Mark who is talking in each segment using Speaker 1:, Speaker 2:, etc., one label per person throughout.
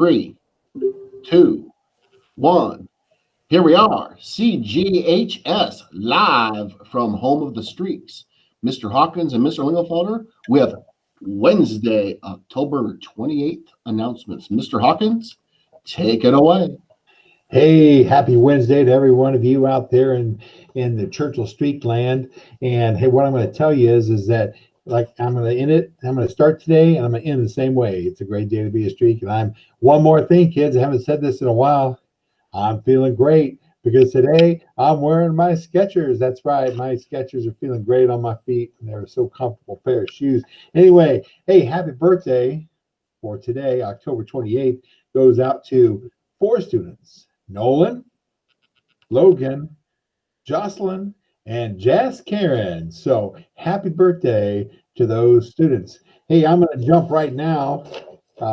Speaker 1: Three, two, one. Here we are, CGHS, live from Home of the Streaks. Mr. Hawkins and Mr. Lingelfelder with Wednesday, October 28th announcements. Mr. Hawkins, take it away.
Speaker 2: Hey, happy Wednesday to every one of you out there in the Churchill Streak land. And hey, what I'm going to tell you is that like I'm going to end it. I'm going to start today and I'm going to end the same way. It's a great day to be a streak. And I'm one more thing, kids. I haven't said this in a while. I'm feeling great because today I'm wearing my Skechers. That's right. My Skechers are feeling great on my feet. And they're so comfortable pair of shoes. Anyway, hey, happy birthday for today, October 28th, goes out to 4 students. Nolan, Logan, Jocelyn, and Jess Karen. So happy birthday to those students. Hey, I'm going to jump right now.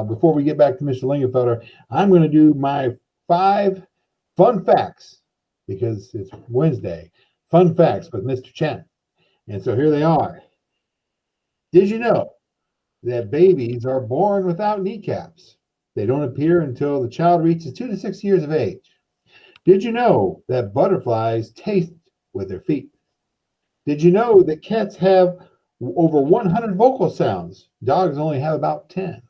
Speaker 2: Before we get back to Mr. Lingenfelder, I'm going to do my 5 fun facts because it's Wednesday. Fun facts with Mr. Chen. And so here they are. Did you know that babies are born without kneecaps? They don't appear until the child reaches 2 to 6 years of age. Did you know that butterflies taste with their feet? Did you know that cats have over 100 vocal sounds? Dogs only have about 10.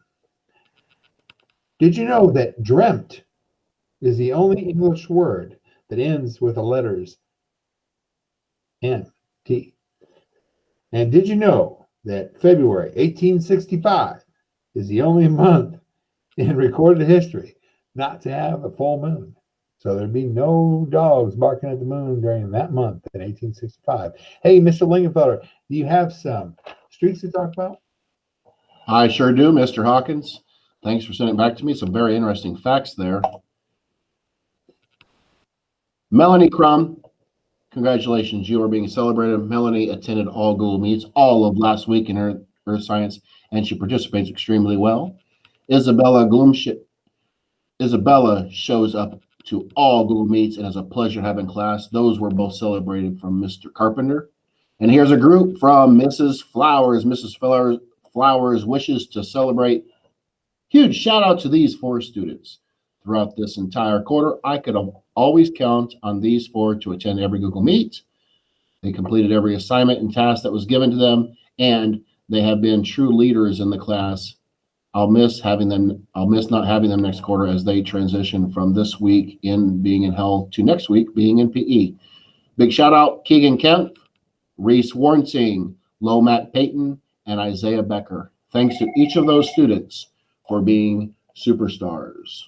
Speaker 2: Did you know that dreamt is the only English word that ends with the letters N-T? And did you know that February 1865 is the only month in recorded history not to have a full moon? So there'd be no dogs barking at the moon during that month in 1865. Hey, Mr. Lingenfelder, do you have some streaks to talk about?
Speaker 1: I sure do, Mr. Hawkins. Thanks for sending it back to me. Some very interesting facts there. Melanie Crum, congratulations. You are being celebrated. Melanie attended all Google Meets all of last week in Earth Science, and she participates extremely well. Isabella shows up to all Google Meets and it's a pleasure having class. Those were both celebrated from Mr. Carpenter. And here's a group from Mrs. Flowers. Mrs. Flowers wishes to celebrate. Huge shout out to these 4 students. Throughout this entire quarter, I could always count on these 4 to attend every Google Meet. They completed every assignment and task that was given to them, and they have been true leaders in the class. I'll miss not having them next quarter as they transition from this week in being in hell to next week being in PE. Big shout out Keegan Kemp, Reese Warnsing, Lomatt Payton, and Isaiah Becker. Thanks to each of those students for being superstars.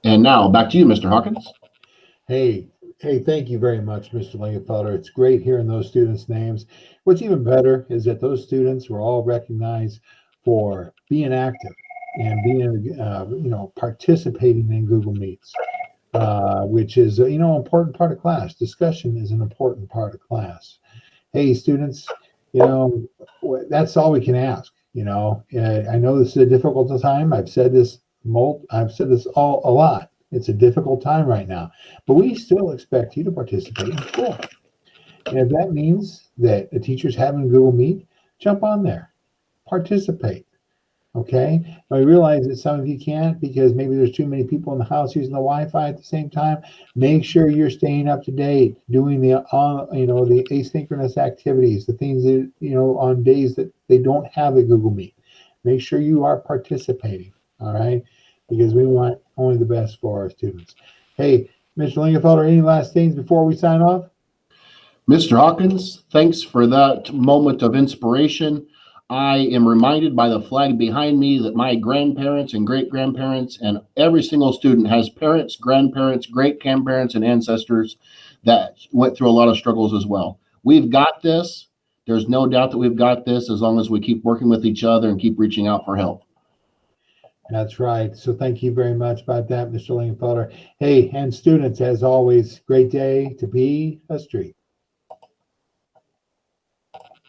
Speaker 1: And now back to you, Mr. Hawkins.
Speaker 2: Hey, thank you very much, Mr. Lingenfelder. It's great hearing those students' names. What's even better is that those students were all recognized for being active and being, participating in Google Meets, which is, an important part of class. Discussion is an important part of class. Hey, students, that's all we can ask. I know this is a difficult time. I've said this a lot. It's a difficult time right now, but we still expect you to participate in school. And if that means that the teacher's having Google Meet, jump on there, participate. Okay. I realize that some of you can't because maybe there's too many people in the house using the Wi-Fi at the same time. Make sure you're staying up to date, doing the asynchronous activities, the things that, on days that they don't have a Google Meet. Make sure you are participating. All right. Because we want only the best for our students. Hey, Mr. Lingenfelder, any last things before we sign off?
Speaker 1: Mr. Hawkins, thanks for that moment of inspiration. I am reminded by the flag behind me that my grandparents and great-grandparents and every single student has parents, grandparents, great-grandparents, and ancestors that went through a lot of struggles as well. We've got this. There's no doubt that we've got this as long as we keep working with each other and keep reaching out for help.
Speaker 2: That's right. So thank you very much about that, Mr. Lingenfelder. Hey, and students, as always, great day to be a streak.